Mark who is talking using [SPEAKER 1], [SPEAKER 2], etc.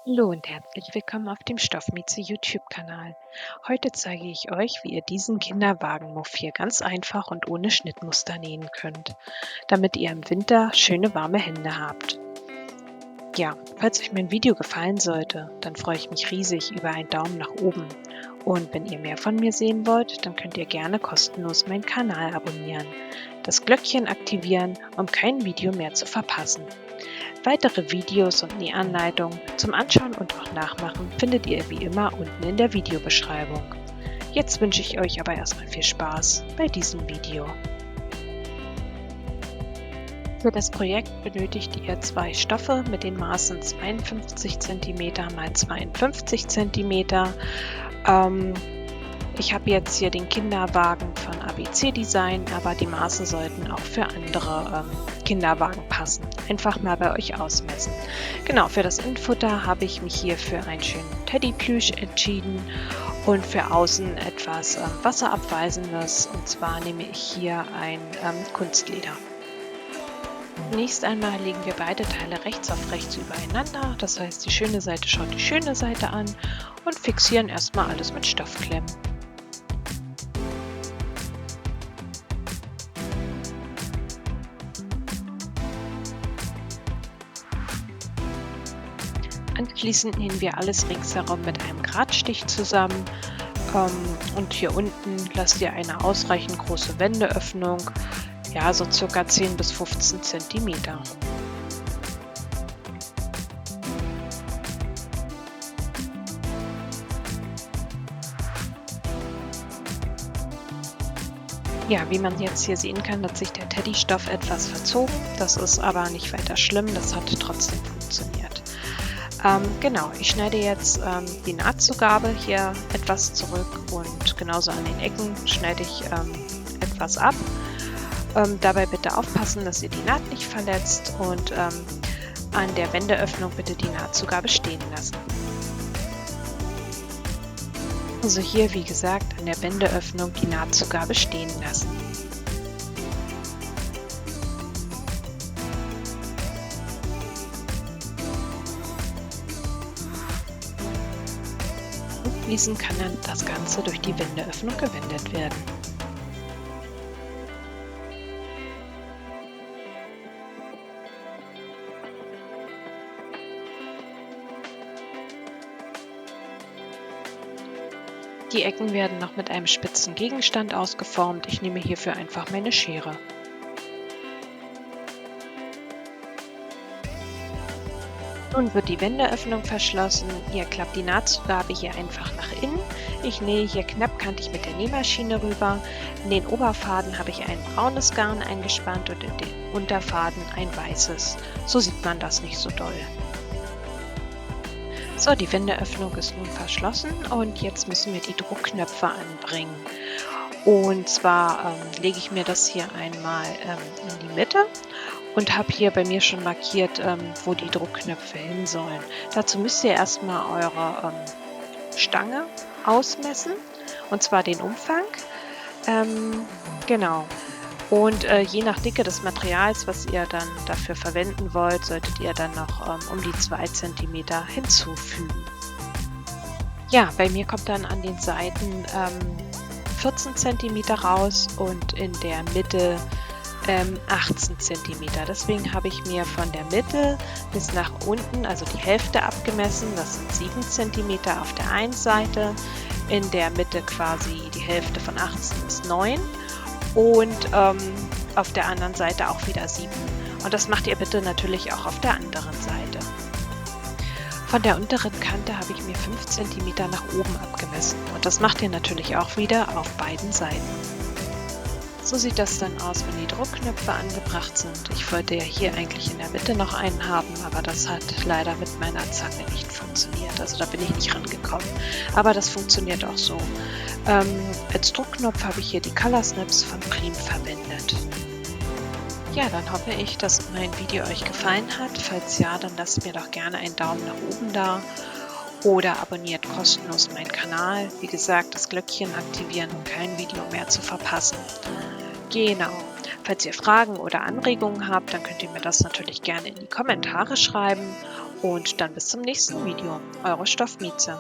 [SPEAKER 1] Hallo und herzlich willkommen auf dem Stoffmieze YouTube-Kanal. Heute zeige ich euch, wie ihr diesen Kinderwagenmuff hier ganz einfach und ohne Schnittmuster nähen könnt, damit ihr im Winter schöne warme Hände habt. Ja, falls euch mein Video gefallen sollte, dann freue ich mich riesig über einen Daumen nach oben. Und wenn ihr mehr von mir sehen wollt, dann könnt ihr gerne kostenlos meinen Kanal abonnieren, das Glöckchen aktivieren, um kein Video mehr zu verpassen. Weitere Videos und Nähanleitungen zum Anschauen und auch Nachmachen findet ihr wie immer unten in der Videobeschreibung. Jetzt wünsche ich euch aber erstmal viel Spaß bei diesem Video. Für das Projekt benötigt ihr zwei Stoffe mit den Maßen 52 cm x 52 cm. Ich habe jetzt hier den Kinderwagen von ABC Design, aber die Maße sollten auch für andere Kinderwagen passen. Einfach mal bei euch ausmessen. Genau, für das Innenfutter habe ich mich hier für einen schönen Teddyplüsch entschieden und für außen etwas Wasserabweisendes. Und zwar nehme ich hier ein Kunstleder. Zunächst einmal legen wir beide Teile rechts auf rechts übereinander. Das heißt, die schöne Seite schaut die schöne Seite an und fixieren erstmal alles mit Stoffklemmen. Anschließend nähen wir alles ringsherum mit einem Gradstich zusammen und hier unten lasst ihr eine ausreichend große Wendeöffnung, ja so circa 10 bis 15 cm. Ja, wie man jetzt hier sehen kann, hat sich der Teddystoff etwas verzogen. Das ist aber nicht weiter schlimm, das hat trotzdem funktioniert. Genau, ich schneide jetzt die Nahtzugabe hier etwas zurück und genauso an den Ecken schneide ich etwas ab. Dabei bitte aufpassen, dass ihr die Naht nicht verletzt und an der Wendeöffnung bitte die Nahtzugabe stehen lassen. Also hier, wie gesagt, an der Wendeöffnung die Nahtzugabe stehen lassen. Anschließend kann dann das Ganze durch die Wendeöffnung gewendet werden. Die Ecken werden noch mit einem spitzen Gegenstand ausgeformt. Ich nehme hierfür einfach meine Schere. Nun wird die Wendeöffnung verschlossen. Ihr klappt die Nahtzugabe hier einfach nach innen. Ich nähe hier knappkantig mit der Nähmaschine rüber. In den Oberfaden habe ich ein braunes Garn eingespannt und in den Unterfaden ein weißes. So sieht man das nicht so doll. So, die Wendeöffnung ist nun verschlossen und jetzt müssen wir die Druckknöpfe anbringen. Und zwar lege ich mir das hier einmal in die Mitte und habe hier bei mir schon markiert, wo die Druckknöpfe hin sollen. Dazu müsst ihr erstmal eure Stange ausmessen, und zwar den Umfang. Genau. Und je nach Dicke des Materials, was ihr dann dafür verwenden wollt, solltet ihr dann noch um die 2 cm hinzufügen. Ja, bei mir kommt dann an den Seiten 14 cm raus und in der Mitte 18 cm. Deswegen habe ich mir von der Mitte bis nach unten, also die Hälfte abgemessen. Das sind 7 cm auf der einen Seite, in der Mitte quasi die Hälfte von 18 ist 9 und auf der anderen Seite auch wieder 7. Und das macht ihr bitte natürlich auch auf der anderen Seite. Von der unteren Kante habe ich mir 5 cm nach oben abgemessen und das macht ihr natürlich auch wieder auf beiden Seiten. So sieht das dann aus, wenn die Druckknöpfe angebracht sind. Ich wollte ja hier eigentlich in der Mitte noch einen haben, aber das hat leider mit meiner Zange nicht funktioniert. Also da bin ich nicht rangekommen. Aber das funktioniert auch so. Als Druckknopf habe ich hier die Color Snaps von Priem verwendet. Ja, dann hoffe ich, dass mein Video euch gefallen hat. Falls ja, dann lasst mir doch gerne einen Daumen nach oben da oder abonniert kostenlos meinen Kanal. Wie gesagt, das Glöckchen aktivieren, um kein Video mehr zu verpassen. Genau. Falls ihr Fragen oder Anregungen habt, dann könnt ihr mir das natürlich gerne in die Kommentare schreiben Und dann bis zum nächsten Video. Eure Stoffmieze.